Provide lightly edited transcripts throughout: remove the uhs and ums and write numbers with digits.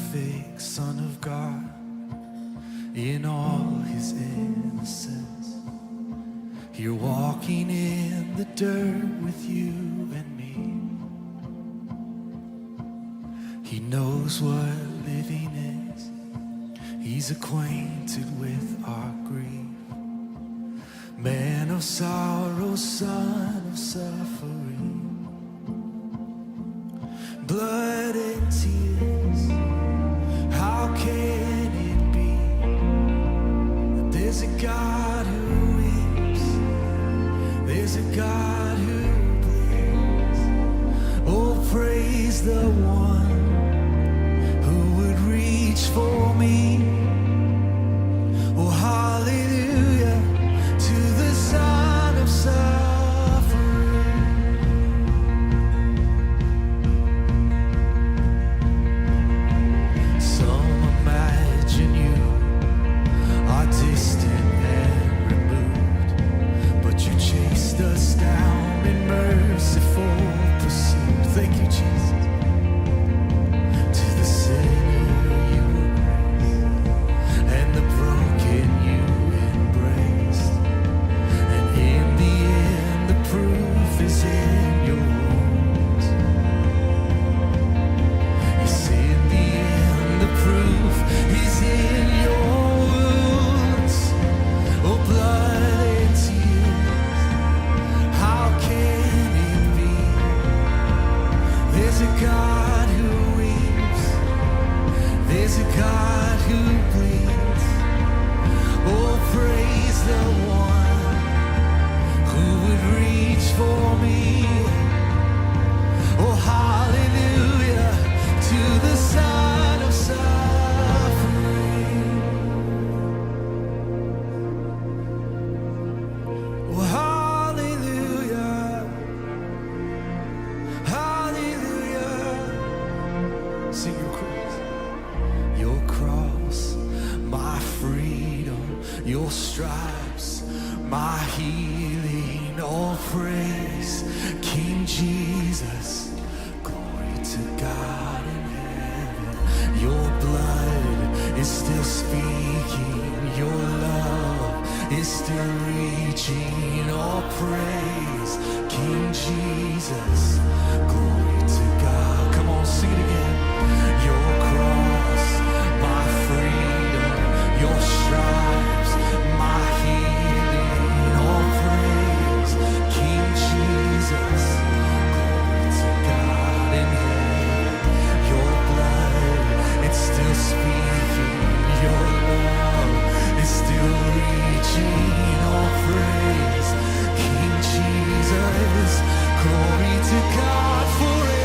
perfect Son of God in all his innocence. Here walking in the dirt with you and me. He knows what living is. He's acquainted with our grief. Man of sorrow, son of suffering. Blood and tears. How can it be that there's a God who weeps? There's a God who bleeds. Oh, praise the one who would reach for me. Oh, hallelujah to the Son of suffering. Some imagine you are distant and removed, but you chased us down in merciful pursuit. Thank you, Jesus. To the sinner you embraced, and the broken you embraced, and in the end the proof is in your wounds. Yes, in the end the proof is in your wounds. Oh, blood and tears, how can it be? There's a God who weeps. There's a God who bleeds. Oh, praise the one who would reach for me. Oh, hallelujah to the Son of suffering. Oh, hallelujah. Hallelujah. Sing your cross, my freedom, your stripes, my healing, all praise, King Jesus. Glory to God in heaven. Your blood is still speaking, your love is still reaching, all praise, King Jesus. Glory to God. Come on, sing it again. Your cross, my freedom, your stripes, my healing, all praise, King Jesus. Glory to God in heaven. Your blood, it's still speaking, your love is still reaching, all praise, King Jesus. Glory to God forever.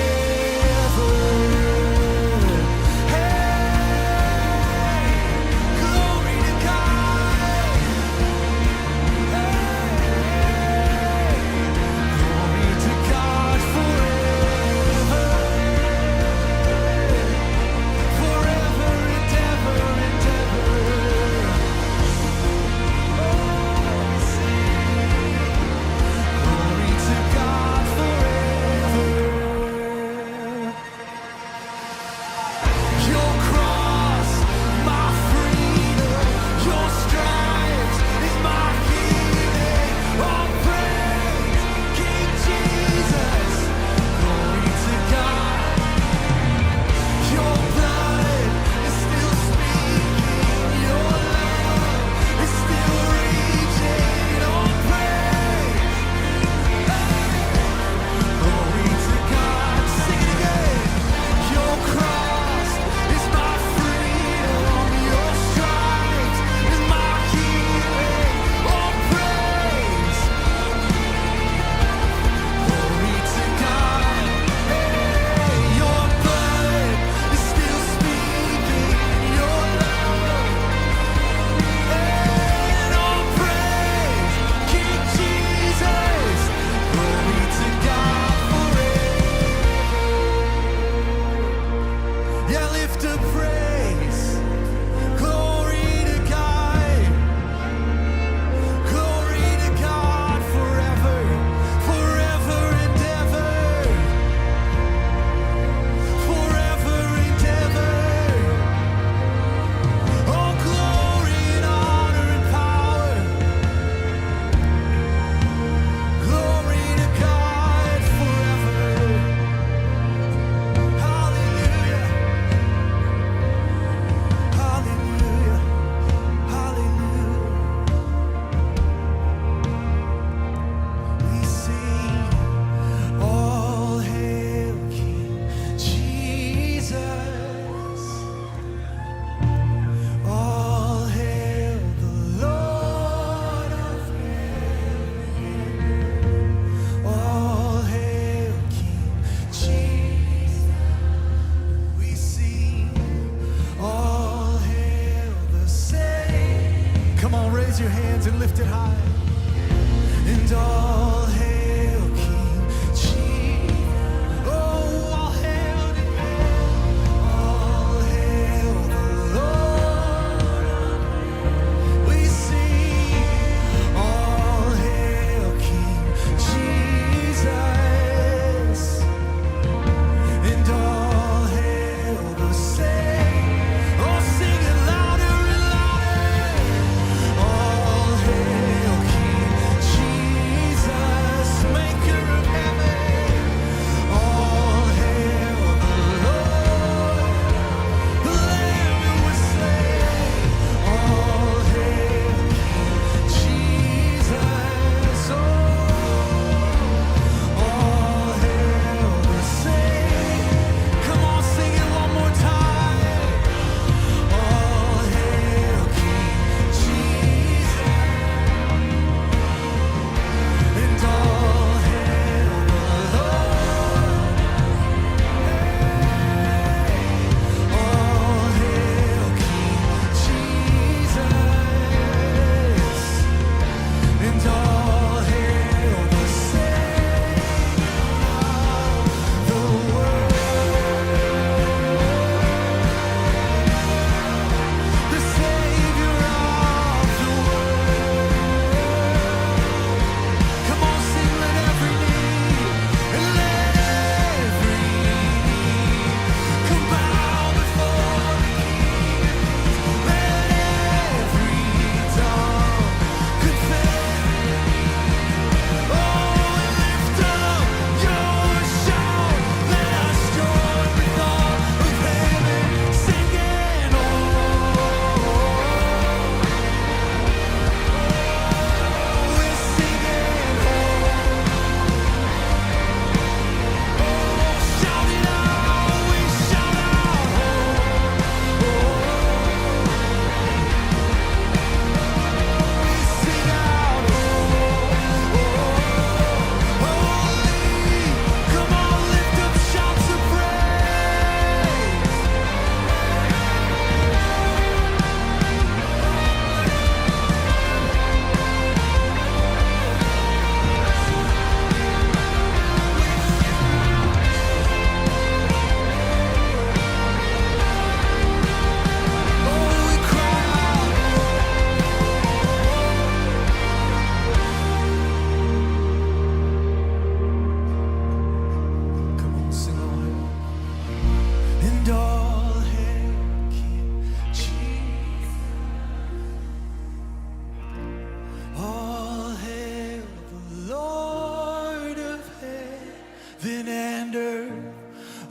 heaven and earth,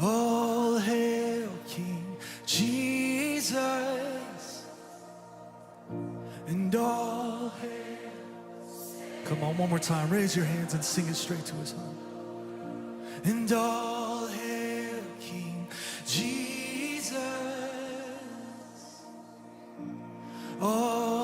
all hail King Jesus, and all hail. Come on, one more time, raise your hands and sing it straight to his heart. And all hail King Jesus, all